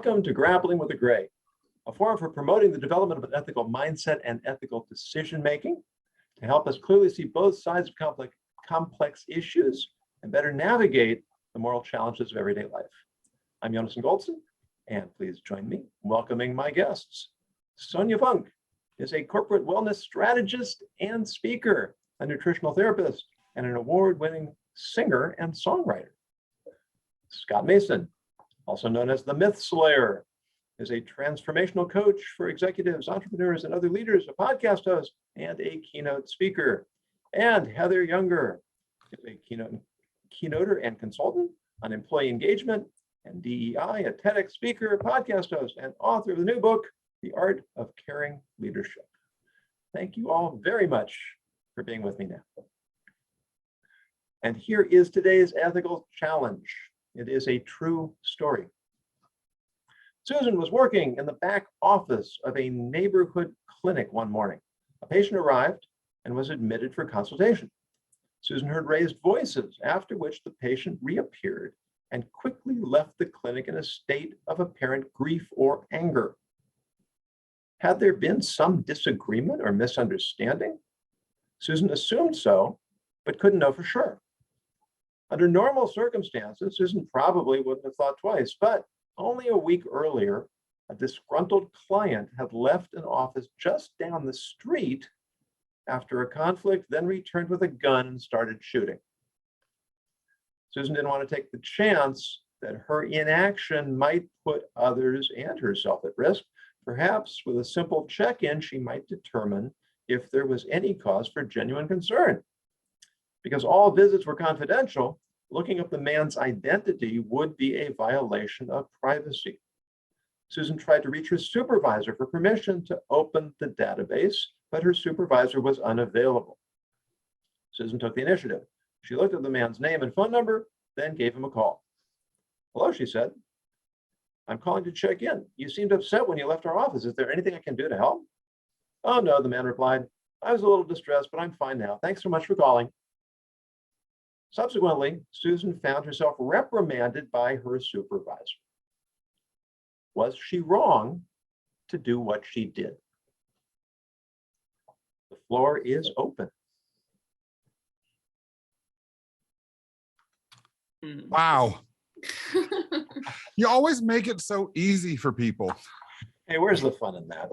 Welcome to Grappling with the Gray, a forum for promoting the development of an ethical mindset and ethical decision-making to help us clearly see both sides of complex issues and better navigate the moral challenges of everyday life. I'm Yonason Goldson, and please join me in welcoming my guests. Sonia Funk is a corporate wellness strategist and speaker, a nutritional therapist, and an award-winning singer and songwriter. Scott Mason, also known as the Myth Slayer, is a transformational coach for executives, entrepreneurs, and other leaders, a podcast host, and a keynote speaker. And Heather Younger is a keynoter and consultant on employee engagement and DEI, a TEDx speaker, podcast host, and author of the new book, The Art of Caring Leadership. Thank you all very much for being with me now. And here is today's ethical challenge. It is a true story. Susan was working in the back office of a neighborhood clinic one morning. A patient arrived and was admitted for consultation. Susan heard raised voices, after which the patient reappeared and quickly left the clinic in a state of apparent grief or anger. Had there been some disagreement or misunderstanding? Susan assumed so, but couldn't know for sure. Under normal circumstances, Susan probably wouldn't have thought twice, but only a week earlier, a disgruntled client had left an office just down the street after a conflict, then returned with a gun and started shooting. Susan didn't want to take the chance that her inaction might put others and herself at risk. Perhaps with a simple check-in, she might determine if there was any cause for genuine concern. Because all visits were confidential, looking up the man's identity would be a violation of privacy. Susan tried to reach her supervisor for permission to open the database, but her supervisor was unavailable. Susan took the initiative. She looked at the man's name and phone number, then gave him a call. "Hello," she said. "I'm calling to check in. You seemed upset when you left our office. Is there anything I can do to help?" "Oh, no," the man replied. "I was a little distressed, but I'm fine now. Thanks so much for calling." Subsequently, Susan found herself reprimanded by her supervisor. Was she wrong to do what she did? The floor is open. Wow. You always make it so easy for people. Hey, where's the fun in that?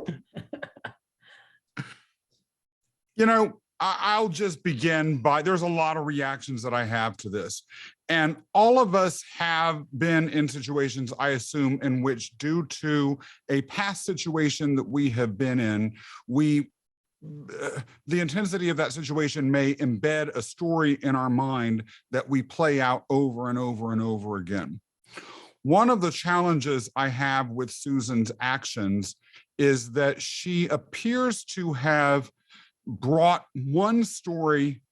You know, I'll just begin by, there's a lot of reactions that I have to this. And all of us have been in situations, I assume, in which due to a past situation that we have been in, the intensity of that situation may embed a story in our mind that we play out over and over and over again. One of the challenges I have with Susan's actions is that she appears to have brought one story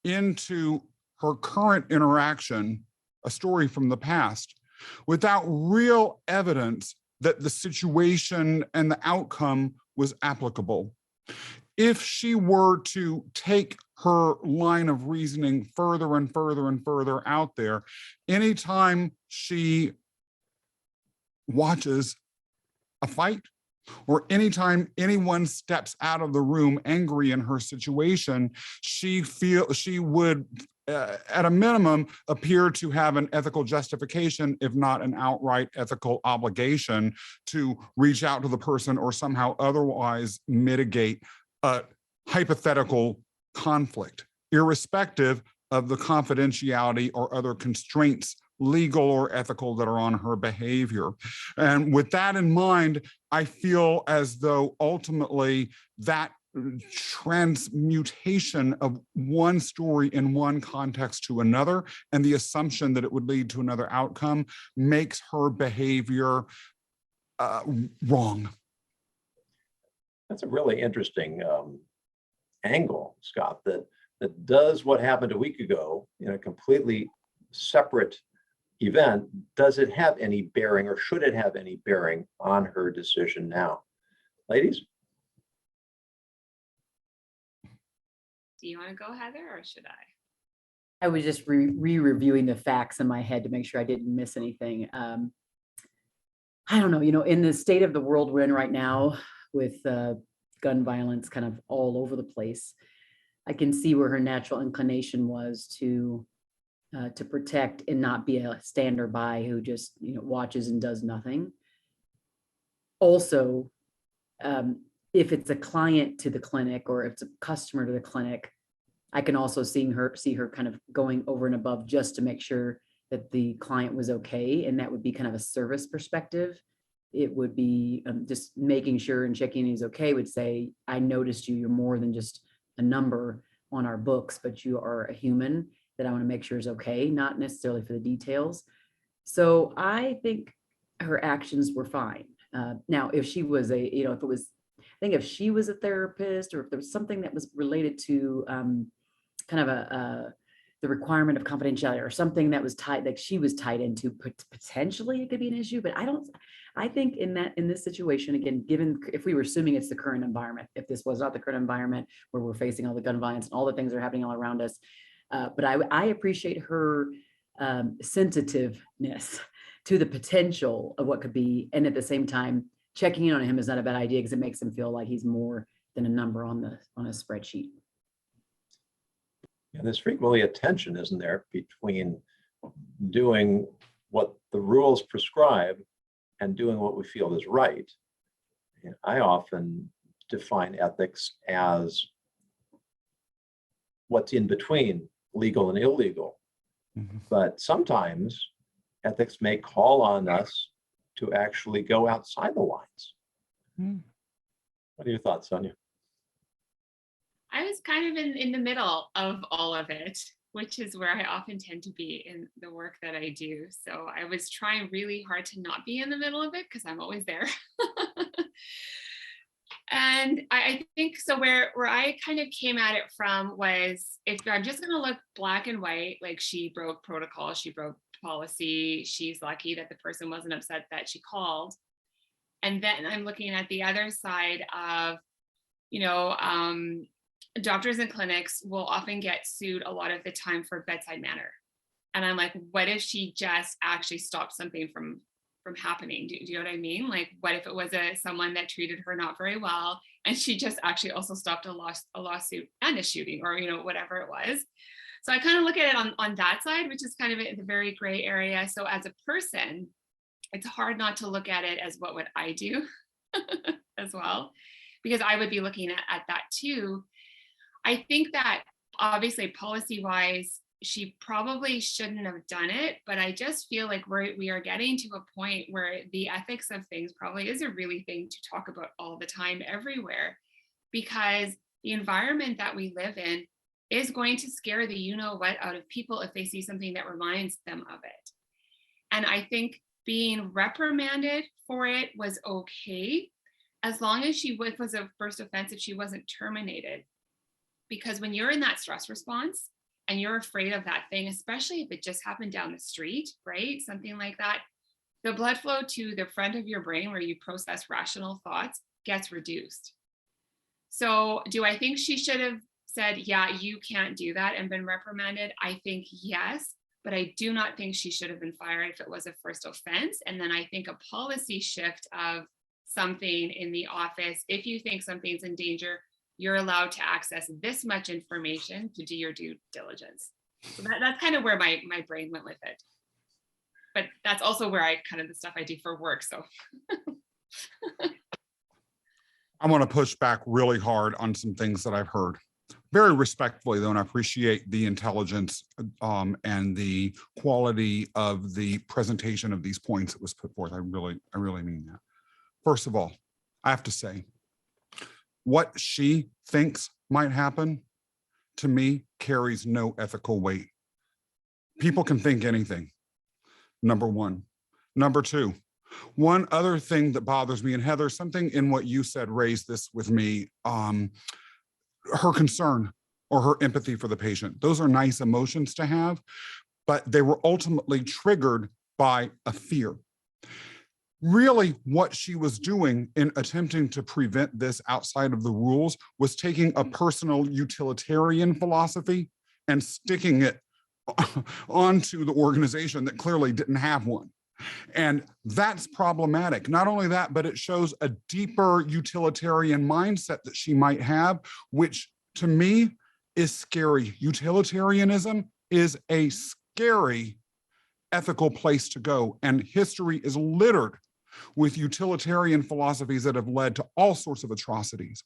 into her current interaction, a story from the past, without real evidence that the situation and the outcome was applicable. If she were to take her line of reasoning further and further and further out there, anytime she watches a fight, or anytime anyone steps out of the room angry in her situation, she would, at a minimum, appear to have an ethical justification, if not an outright ethical obligation, to reach out to the person or somehow otherwise mitigate a hypothetical conflict, irrespective of the confidentiality or other constraints, legal or ethical, that are on her behavior. And with that in mind, I feel as though ultimately that transmutation of one story in one context to another, and the assumption that it would lead to another outcome, makes her behavior wrong. That's a really interesting angle, Scott, that does what happened a week ago in a completely separate event. Does it have any bearing, or should it have any bearing on her decision now? Ladies? Do you want to go, Heather, or should I? I was just re-reviewing the facts in my head to make sure I didn't miss anything. I don't know, in the state of the world we're in right now with gun violence kind of all over the place, I can see where her natural inclination was to protect and not be a stander by who just, watches and does nothing. Also, if it's a client to the clinic or if it's a customer to the clinic, I can also see her kind of going over and above just to make sure that the client was okay. And that would be kind of a service perspective. It would be just making sure and checking he's okay, would say, I noticed you, you're more than just a number on our books, but you are a human that I want to make sure is okay, not necessarily for the details. So I think her actions were fine. Now, if she was if she was a therapist, or if there was something that was related to kind of the requirement of confidentiality or something that was tied, like she was tied into, potentially it could be an issue. But I think in this situation, again, given if we were assuming it's the current environment, if this was not the current environment where we're facing all the gun violence and all the things that are happening all around us, but I appreciate her sensitiveness to the potential of what could be, and at the same time, checking in on him is not a bad idea because it makes him feel like he's more than a number on a spreadsheet. And there's frequently a tension, isn't there, between doing what the rules prescribe and doing what we feel is right. And I often define ethics as what's in between legal and illegal. Mhm. But sometimes ethics may call on us to actually go outside the lines. Mm. What are your thoughts, Sonia? I was kind of in the middle of all of it, which is where I often tend to be in the work that I do. So I was trying really hard to not be in the middle of it because I'm always there. And I think so where I kind of came at it from was, if I'm just going to look black and white, like she broke protocol, she broke policy, she's lucky that the person wasn't upset that she called. And then I'm looking at the other side of, doctors and clinics will often get sued a lot of the time for bedside manner. And I'm like, what if she just actually stopped something from happening? Do you know what I mean? Like, what if it was someone that treated her not very well, and she just actually also stopped a lawsuit and a shooting, or whatever it was. So I kind of look at it on that side, which is kind of the very gray area. So as a person, it's hard not to look at it as what would I do as well, because I would be looking at that too. I think that obviously policy-wise, she probably shouldn't have done it, but I just feel like we are getting to a point where the ethics of things probably is a really thing to talk about all the time, everywhere, because the environment that we live in is going to scare the you-know-what out of people if they see something that reminds them of it. And I think being reprimanded for it was okay, as long as she was a first offense, if she wasn't terminated. Because when you're in that stress response and you're afraid of that thing, especially if it just happened down the street, right? Something like that, the blood flow to the front of your brain where you process rational thoughts gets reduced. So do I think she should have said, yeah, you can't do that, and been reprimanded? I think yes, but I do not think she should have been fired if it was a first offense. And then I think a policy shift of something in the office, if you think something's in danger, you're allowed to access this much information to do your due diligence. So that's kind of where my brain went with it. But that's also where I kind of the stuff I do for work. So I want to push back really hard on some things that I've heard. Very respectfully, though, and I appreciate the intelligence and the quality of the presentation of these points that was put forth. I really mean that. First of all, I have to say, what she thinks might happen, to me, carries no ethical weight. People can think anything, number one. Number two, one other thing that bothers me, and Heather, something in what you said raised this with me, her concern or her empathy for the patient. Those are nice emotions to have, but they were ultimately triggered by a fear. Really, what she was doing in attempting to prevent this outside of the rules was taking a personal utilitarian philosophy and sticking it onto the organization that clearly didn't have one. And that's problematic. Not only that, but it shows a deeper utilitarian mindset that she might have, which to me is scary. Utilitarianism is a scary ethical place to go. And history is littered with utilitarian philosophies that have led to all sorts of atrocities.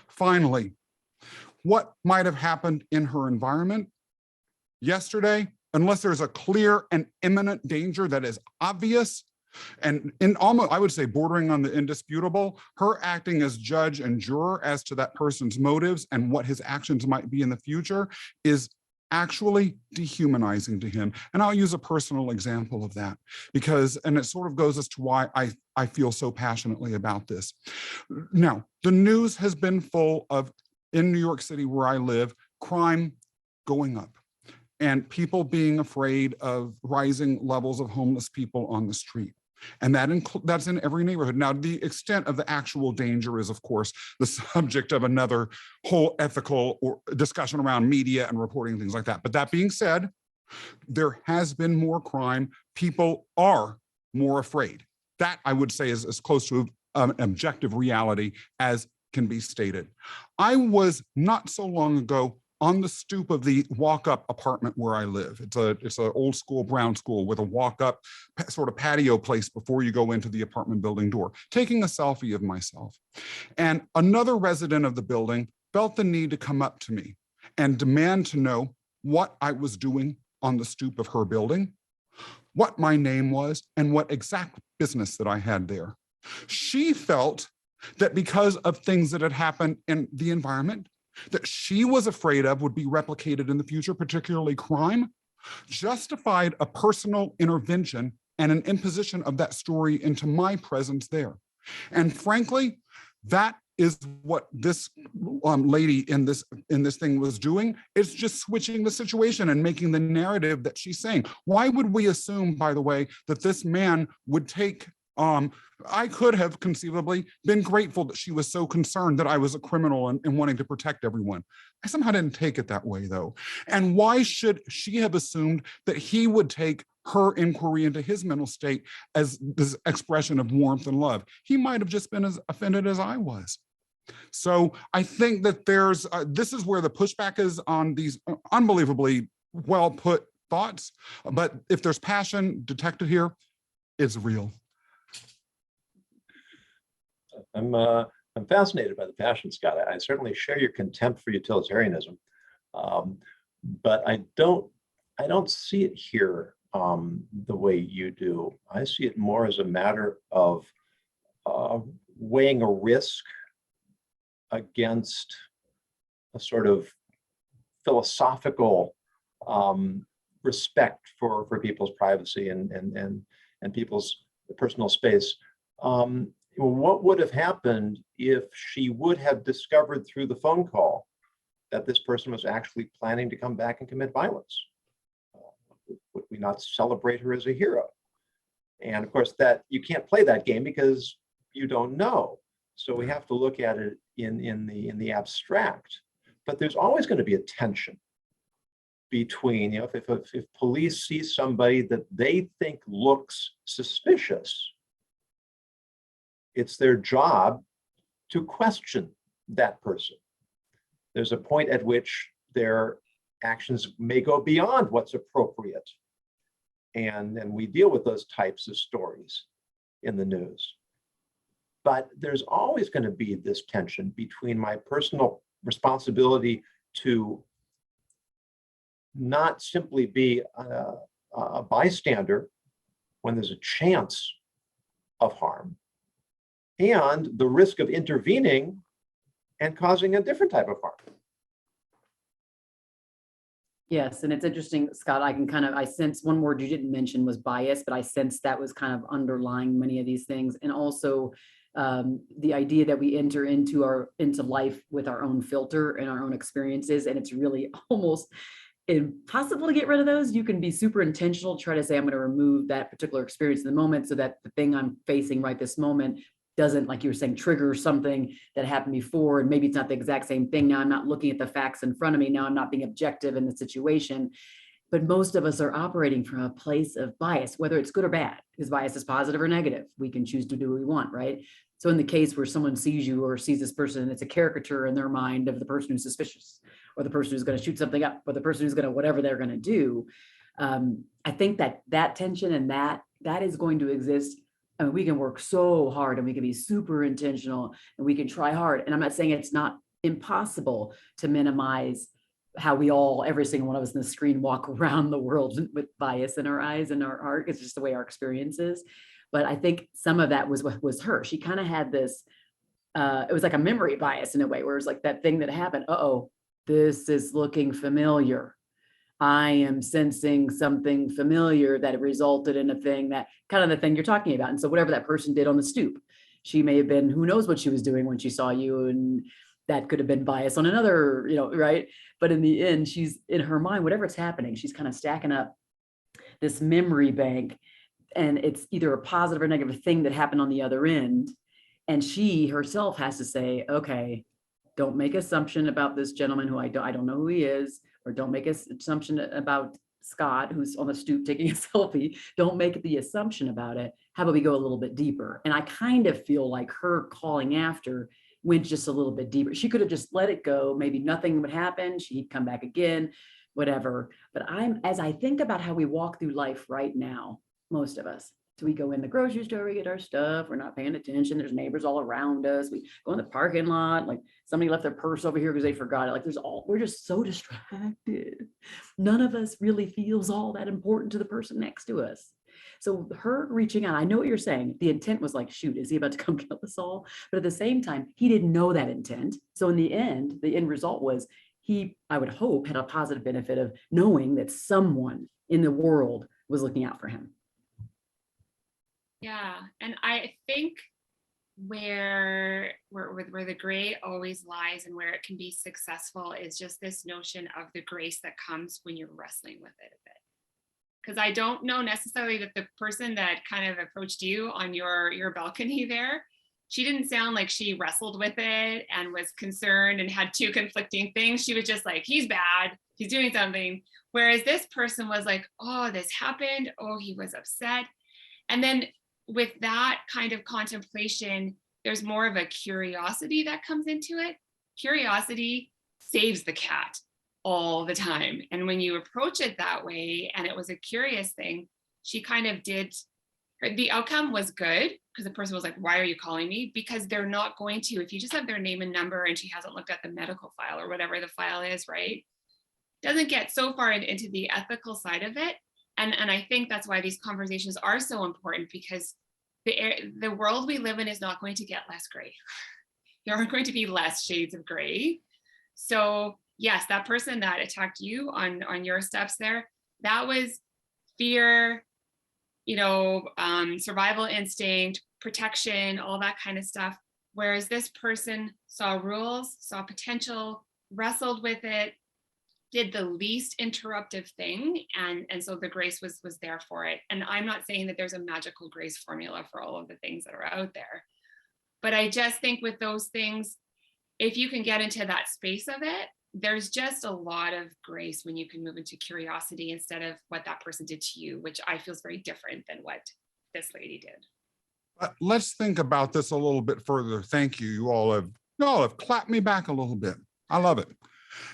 Finally, what might have happened in her environment yesterday, unless there's a clear and imminent danger that is obvious and in almost, I would say, bordering on the indisputable, her acting as judge and juror as to that person's motives and what his actions might be in the future is actually dehumanizing to him. And I'll use a personal example of that because, and it sort of goes as to why I feel so passionately about this. Now, the news has been full of, in New York City where I live, crime going up and people being afraid of rising levels of homeless people on the street. And that's in every neighborhood. Now, the extent of the actual danger is, of course, the subject of another whole ethical or discussion around media and reporting, things like that. But that being said, there has been more crime. People are more afraid. That, I would say, is as close to an objective reality as can be stated. I was not so long ago on the stoop of the walk-up apartment where I live. It's an old school brown school with a walk-up sort of patio place before you go into the apartment building door, taking a selfie of myself. And another resident of the building felt the need to come up to me and demand to know what I was doing on the stoop of her building, what my name was, and what exact business that I had there. She felt that because of things that had happened in the environment, that she was afraid of would be replicated in the future, particularly crime, justified a personal intervention and an imposition of that story into my presence there. And frankly, that is what this lady in this thing was doing. It's just switching the situation and making the narrative that she's saying. Why would we assume, by the way, that this man would take I could have conceivably been grateful that she was so concerned that I was a criminal and wanting to protect everyone. I somehow didn't take it that way, though. And why should she have assumed that he would take her inquiry into his mental state as this expression of warmth and love? He might have just been as offended as I was. So I think that there's, this is where the pushback is on these unbelievably well put thoughts. But if there's passion detected here, it's real. I'm fascinated by the passion, Scott. I certainly share your contempt for utilitarianism, but I don't see it here the way you do. I see it more as a matter of weighing a risk against a sort of philosophical respect for people's privacy and people's personal space. What would have happened if she would have discovered through the phone call that this person was actually planning to come back and commit violence? Would we not celebrate her as a hero? And of course, that you can't play that game because you don't know. So we have to look at it in the abstract. But there's always going to be a tension between, if police see somebody that they think looks suspicious, it's their job to question that person. There's a point at which their actions may go beyond what's appropriate. And we deal with those types of stories in the news. But there's always going to be this tension between my personal responsibility to not simply be a bystander when there's a chance of harm, and the risk of intervening and causing a different type of harm. Yes, and it's interesting, Scott, I sense one word you didn't mention was bias, but I sense that was kind of underlying many of these things. And also the idea that we enter into life with our own filter and our own experiences, and it's really almost impossible to get rid of those. You can be super intentional, try to say, I'm going to remove that particular experience in the moment so that the thing I'm facing right this moment doesn't, like you were saying, trigger something that happened before. And maybe it's not the exact same thing. Now I'm not looking at the facts in front of me. Now I'm not being objective in the situation. But most of us are operating from a place of bias, whether it's good or bad, because bias is positive or negative. We can choose to do what we want, right? So in the case where someone sees you or sees this person, and it's a caricature in their mind of the person who's suspicious, or the person who's going to shoot something up, or the person who's going to whatever they're going to do. I think that tension and that is going to exist. And we can work so hard and we can be super intentional and we can try hard. And I'm not saying it's not impossible to minimize how we all, every single one of us in the screen, walk around the world with bias in our eyes and our heart. It's just the way our experience is. But I think some of that was what was her. She kind of had this, it was like a memory bias in a way, where it's like that thing that happened. Uh-oh, this is looking familiar. I am sensing something familiar that resulted in a thing that kind of the thing you're talking about. And so whatever that person did on the stoop, she may have been, who knows what she was doing when she saw you, and that could have been bias on another, right? But in the end, she's in her mind, whatever's happening, she's kind of stacking up this memory bank, and it's either a positive or negative thing that happened on the other end. And she herself has to say, okay, don't make assumption about this gentleman who I don't know who he is, or don't make an assumption about Scott, who's on the stoop taking a selfie. Don't make the assumption about it. How about we go a little bit deeper? And I kind of feel like her calling after went just a little bit deeper. She could have just let it go. Maybe nothing would happen. She'd come back again, whatever. But as I think about how we walk through life right now, most of us, so we go in the grocery store, we get our stuff, we're not paying attention, there's neighbors all around us, we go in the parking lot, like somebody left their purse over here because they forgot it, like we're just so distracted. None of us really feels all that important to the person next to us. So her reaching out, I know what you're saying, the intent was like, shoot, is he about to come kill us all? But at the same time, he didn't know that intent. So in the end result was he, I would hope, had a positive benefit of knowing that someone in the world was looking out for him. Yeah, and I think where the gray always lies and where it can be successful is just this notion of the grace that comes when you're wrestling with it a bit. Because I don't know necessarily that the person that kind of approached you on your balcony there, she didn't sound like she wrestled with it and was concerned and had two conflicting things. She was just like, he's bad, he's doing something. Whereas this person was like, oh, this happened, oh, he was upset. And then with that kind of contemplation, there's more of a curiosity that comes into it. Curiosity saves the cat all the time. And when you approach it that way, and it was a curious thing, she kind of did, the outcome was good, because the person was like, why are you calling me? Because they're not going to, if you just have their name and number and she hasn't looked at the medical file or whatever the file is, right? Doesn't get so far into the ethical side of it. And I think that's why these conversations are so important, because the world we live in is not going to get less gray. There are going to be less shades of gray. So yes, that person that attacked you on your steps there, that was fear, survival instinct, protection, all that kind of stuff. Whereas this person saw rules, saw potential, wrestled with it, did the least interruptive thing, and so the grace was there for it. And I'm not saying that there's a magical grace formula for all of the things that are out there, but I just think with those things, if you can get into that space of it, there's just a lot of grace when you can move into curiosity instead of what that person did to you, which I feel is very different than what this lady did. Let's think about this a little bit further. Thank you. You all have clapped me back a little bit. I love it.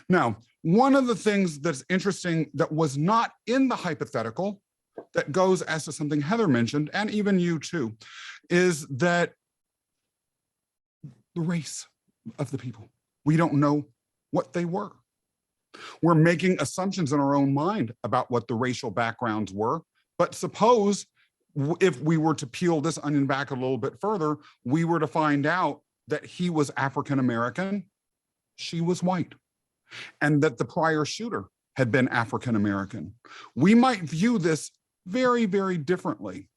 Now, one of the things that's interesting that was not in the hypothetical, that goes as to something Heather mentioned, and even you too, is that the race of the people. We don't know what they were. We're making assumptions in our own mind about what the racial backgrounds were. But suppose if we were to peel this onion back a little bit further, we were to find out that he was African American, she was white, and that the prior shooter had been African American. We might view this very, very differently.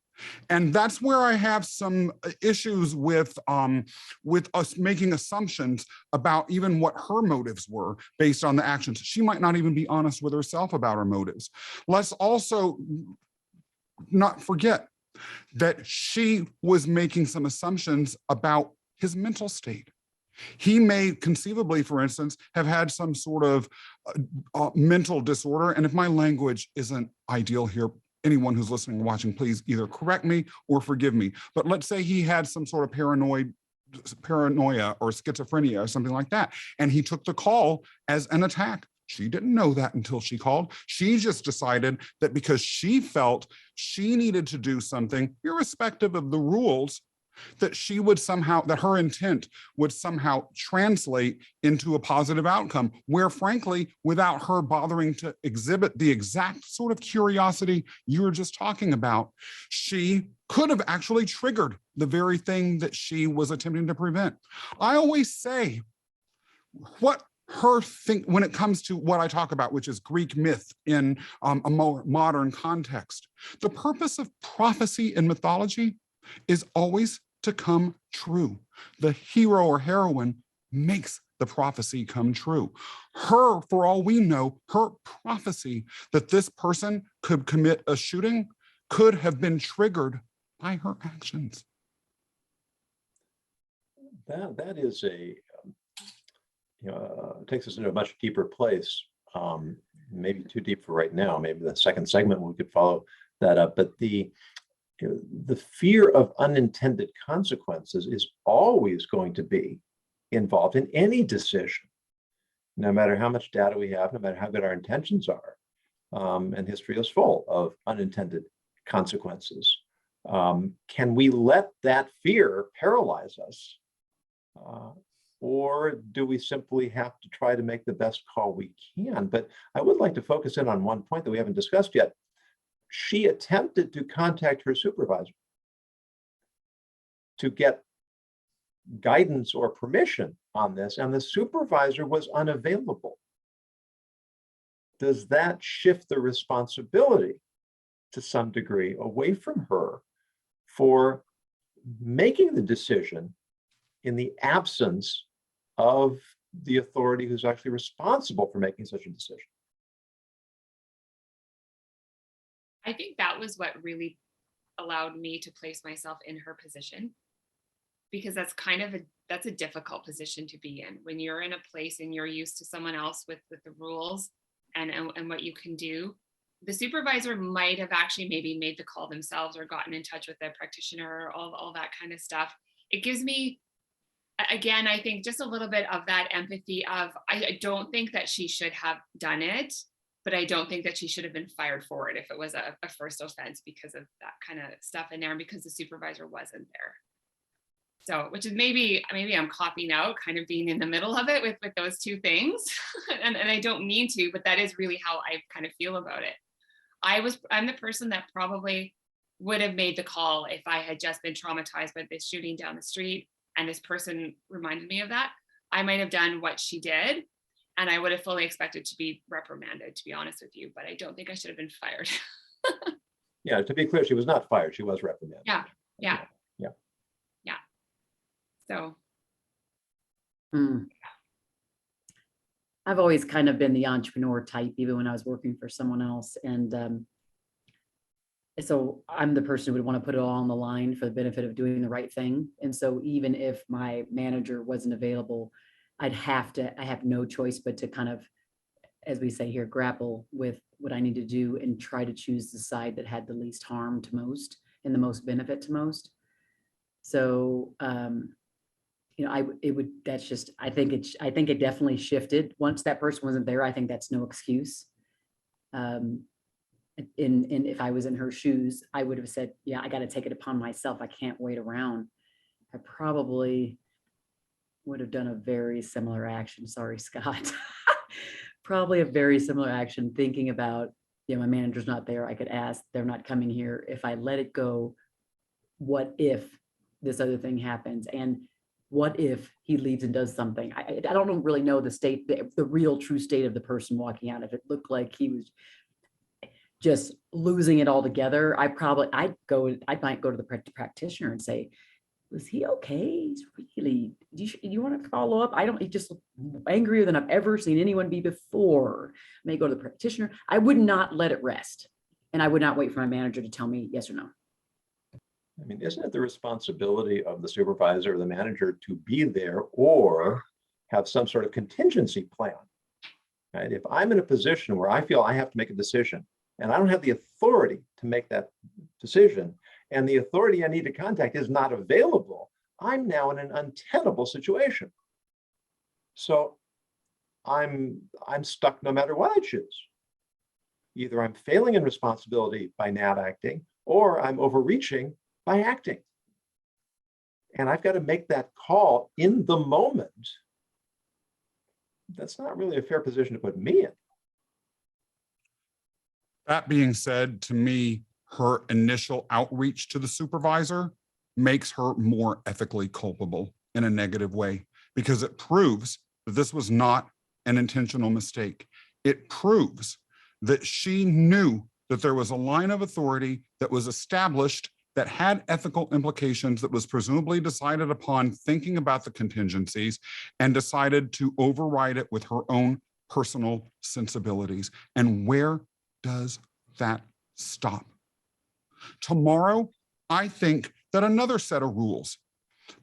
And that's where I have some issues with us making assumptions about even what her motives were based on the actions. She might not even be honest with herself about her motives. Let's also not forget that she was making some assumptions about his mental state. He may conceivably, for instance, have had some sort of mental disorder. And if my language isn't ideal here, anyone who's listening or watching, please either correct me or forgive me. But let's say he had some sort of paranoia or schizophrenia or something like that, and he took the call as an attack. She didn't know that until she called. She just decided that because she felt she needed to do something, irrespective of the rules, that she would somehow, that her intent would somehow translate into a positive outcome, where frankly, without her bothering to exhibit the exact sort of curiosity you were just talking about, she could have actually triggered the very thing that she was attempting to prevent. I always say, what her think when it comes to what I talk about, which is Greek myth in a more modern context, the purpose of prophecy in mythology is always to come true. The hero or heroine makes the prophecy come true. Her, for all we know, her prophecy that this person could commit a shooting could have been triggered by her actions. That is takes us into a much deeper place. Maybe too deep for right now. Maybe the second segment we could follow that up. But the fear of unintended consequences is always going to be involved in any decision, no matter how much data we have, no matter how good our intentions are. And history is full of unintended consequences. Can we let that fear paralyze us? Or do we simply have to try to make the best call we can? But I would like to focus in on one point that we haven't discussed yet. She attempted to contact her supervisor to get guidance or permission on this, and the supervisor was unavailable. Does that shift the responsibility to some degree away from her for making the decision in the absence of the authority who's actually responsible for making such a decision? I think that was what really allowed me to place myself in her position, because that's that's a difficult position to be in when you're in a place and you're used to someone else with the rules and what you can do. The supervisor might have actually maybe made the call themselves or gotten in touch with their practitioner, all that kind of stuff. It gives me, again, I think just a little bit of that empathy of, I don't think that she should have done it, but I don't think that she should have been fired for it if it was a first offense because of that kind of stuff in there and because the supervisor wasn't there. So, which is maybe I'm copying out, kind of being in the middle of it with those two things. and I don't mean to, but that is really how I kind of feel about it. I'm the person that probably would have made the call if I had just been traumatized by this shooting down the street and this person reminded me of that. I might have done what she did, and I would have fully expected to be reprimanded, to be honest with you, but I don't think I should have been fired. Yeah, to be clear, she was not fired. She was reprimanded. Yeah. So. I've always kind of been the entrepreneur type, even when I was working for someone else. And so I'm the person who would want to put it all on the line for the benefit of doing the right thing. And so even if my manager wasn't available, I have no choice but to kind of, as we say here, grapple with what I need to do and try to choose the side that had the least harm to most and the most benefit to most. So, I think it definitely shifted once that person wasn't there. I think that's no excuse. And if I was in her shoes, I would have said, yeah, I got to take it upon myself. I can't wait around. I probably would have done a very similar action. Sorry, Scott. Probably a very similar action, thinking about, my manager's not there. I could ask, they're not coming here. If I let it go, what if this other thing happens? And what if he leaves and does something? I don't really know the real true state of the person walking out. If it looked like he was just losing it altogether, I might go to the practitioner and say, was he okay? He's really, do you want to follow up? He just angrier than I've ever seen anyone be before. I may go to the practitioner. I would not let it rest. And I would not wait for my manager to tell me yes or no. I mean, isn't it the responsibility of the supervisor or the manager to be there or have some sort of contingency plan? Right? If I'm in a position where I feel I have to make a decision and I don't have the authority to make that decision, and the authority I need to contact is not available, I'm now in an untenable situation. So I'm stuck no matter what I choose. Either I'm failing in responsibility by not acting, or I'm overreaching by acting. And I've got to make that call in the moment. That's not really a fair position to put me in. That being said, to me, her initial outreach to the supervisor makes her more ethically culpable in a negative way, because it proves that this was not an intentional mistake. It proves that she knew that there was a line of authority that was established that had ethical implications, that was presumably decided upon thinking about the contingencies, and decided to override it with her own personal sensibilities. And where does that stop? Tomorrow, I think that another set of rules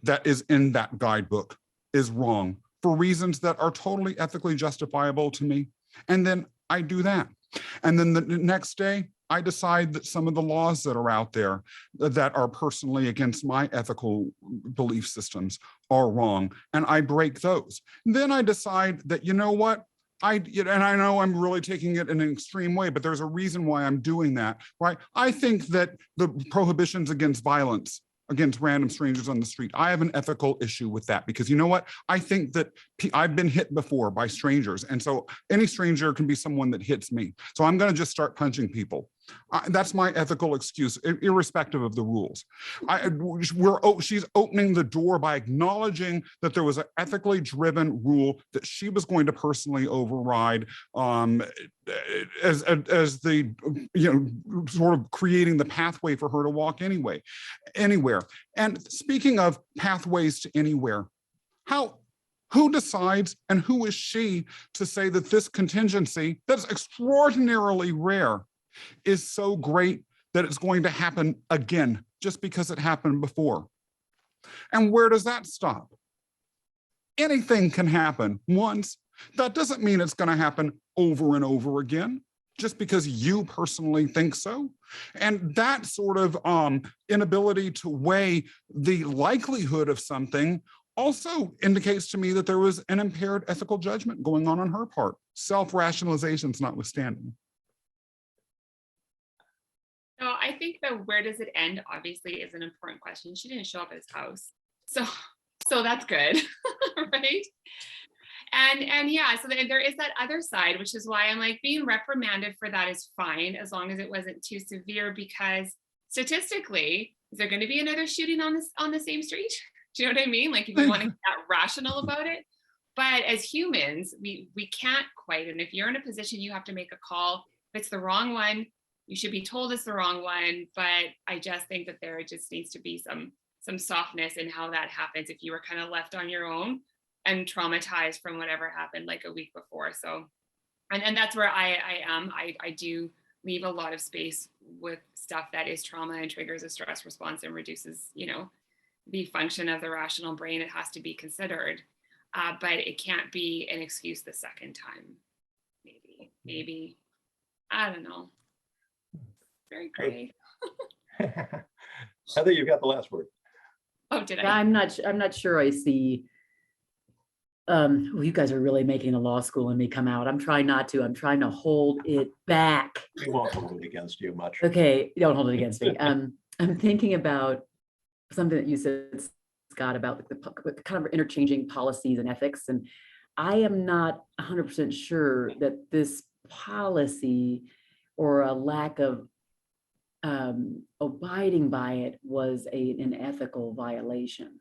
that is in that guidebook is wrong for reasons that are totally ethically justifiable to me. And then I do that. And then the next day, I decide that some of the laws that are out there that are personally against my ethical belief systems are wrong, and I break those. Then I decide that, you know what? And I know I'm really taking it in an extreme way, but there's a reason why I'm doing that, right? I think that the prohibitions against violence against random strangers on the street, I have an ethical issue with that, because you know what? I think that I've been hit before by strangers. And so any stranger can be someone that hits me. So I'm going to just start punching people. That's my ethical excuse, irrespective of the rules. She's opening the door by acknowledging that there was an ethically driven rule that she was going to personally override, as the, sort of creating the pathway for her to walk anywhere. And speaking of pathways to anywhere, who decides and who is she to say that this contingency that's extraordinarily rare is so great that it's going to happen again just because it happened before? And where does that stop? Anything can happen once. That doesn't mean it's going to happen over and over again just because you personally think so. And that sort of inability to weigh the likelihood of something also indicates to me that there was an impaired ethical judgment going on her part, self-rationalizations notwithstanding. So I think that where does it end obviously is an important question. She didn't show up at his house. So that's good, right? And yeah, so there is that other side, which is why I'm like, being reprimanded for that is fine as long as it wasn't too severe, because statistically, is there going to be another shooting on the same street? Do you know what I mean? Like, if you want to get rational about it. But as humans, we can't quite. And if you're in a position, you have to make a call. If it's the wrong one, you should be told it's the wrong one. But I just think that there just needs to be some softness in how that happens if you were kind of left on your own and traumatized from whatever happened like a week before. So, and that's where I am. I do leave a lot of space with stuff that is trauma and triggers a stress response and reduces, the function of the rational brain. It has to be considered, but it can't be an excuse the second time. Maybe, I don't know. Very gray. Heather, you got the last word. Oh, did I? Yeah, I'm not sure I see. You guys are really making the law school in me come out. I'm trying not to. I'm trying to hold it back. We won't hold it against you much. Okay, don't hold it against me. I'm thinking about something that you said, Scott, about the kind of interchanging policies and ethics. And I am not 100% sure that this policy or a lack of abiding by it was an ethical violation.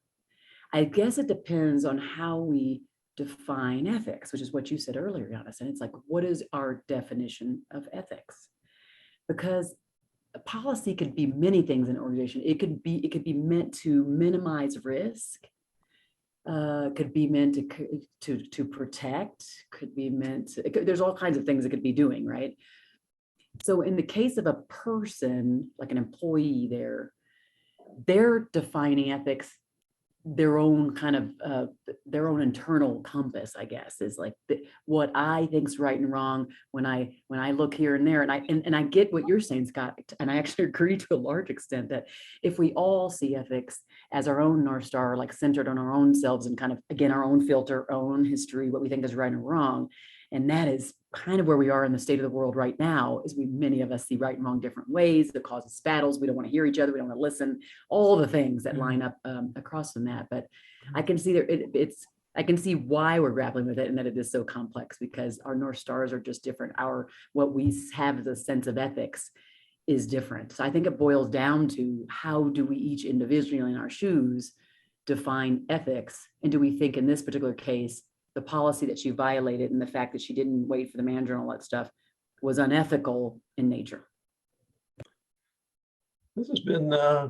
I guess it depends on how we define ethics, which is what you said earlier, Yonason. It's like, what is our definition of ethics? Because a policy could be many things in an organization. It could be meant to minimize risk, could be meant to protect, could be meant to, there's all kinds of things it could be doing, right? So in the case of a person, like an employee there, they're defining ethics their own kind of their own internal compass, I guess, is like what I think's right and wrong when I look here and there. And I get what you're saying, Scott, and I actually agree to a large extent that if we all see ethics as our own North Star, like centered on our own selves and kind of, again, our own filter, our own history, what we think is right and wrong. And that is kind of where we are in the state of the world right now, is many of us see right and wrong different ways that causes battles. We don't want to hear each other. We don't want to listen, all the things that line up across from that. But I can see I can see why we're grappling with it and that it is so complex, because our North Stars are just different. What we have as a sense of ethics is different. So I think it boils down to, how do we each individually in our shoes define ethics? And do we think in this particular case, the policy that she violated and the fact that she didn't wait for the manager and all that stuff was unethical in nature? This has been a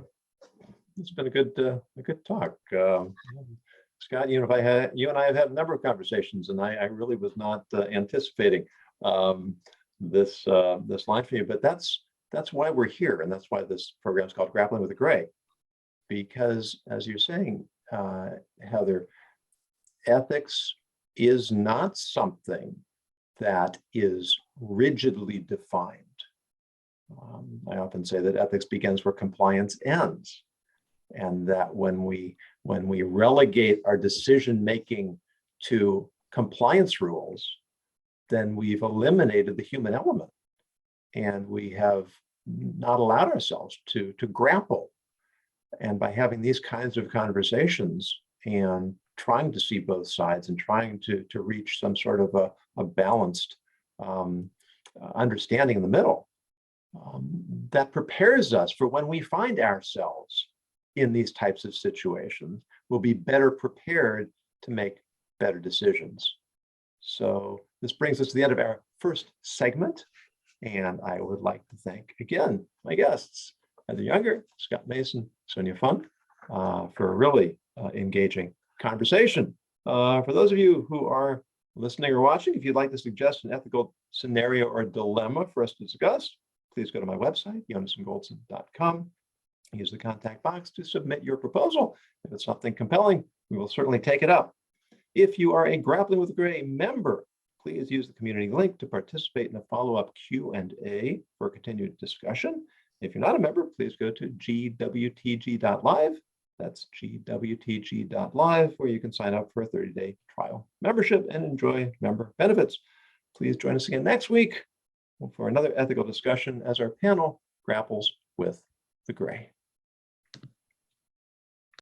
good talk. Scott, you and I have had a number of conversations, and I really was not anticipating this line for you, but that's why we're here, and that's why this program is called Grappling with the Gray, because as you're saying, Heather, ethics is not something that is rigidly defined. I often say that ethics begins where compliance ends, and that when we relegate our decision-making to compliance rules, then we've eliminated the human element, and we have not allowed ourselves to grapple. And by having these kinds of conversations and trying to see both sides and trying to reach some sort of a balanced understanding in the middle, that prepares us for when we find ourselves in these types of situations, we'll be better prepared to make better decisions. So this brings us to the end of our first segment. And I would like to thank again my guests, Heather Younger, Scott Mason, Sonia Funk, for a really engaging conversation. For those of you who are listening or watching, if you'd like to suggest an ethical scenario or dilemma for us to discuss, please go to my website, YonasonGoldson.com. Use the contact box to submit your proposal. If it's something compelling, we will certainly take it up. If you are a Grappling with the Gray member, please use the community link to participate in a follow-up Q&A for continued discussion. If you're not a member, please go to gwtg.live. That's gwtg.live, where you can sign up for a 30-day trial membership and enjoy member benefits. Please join us again next week for another ethical discussion as our panel grapples with the gray.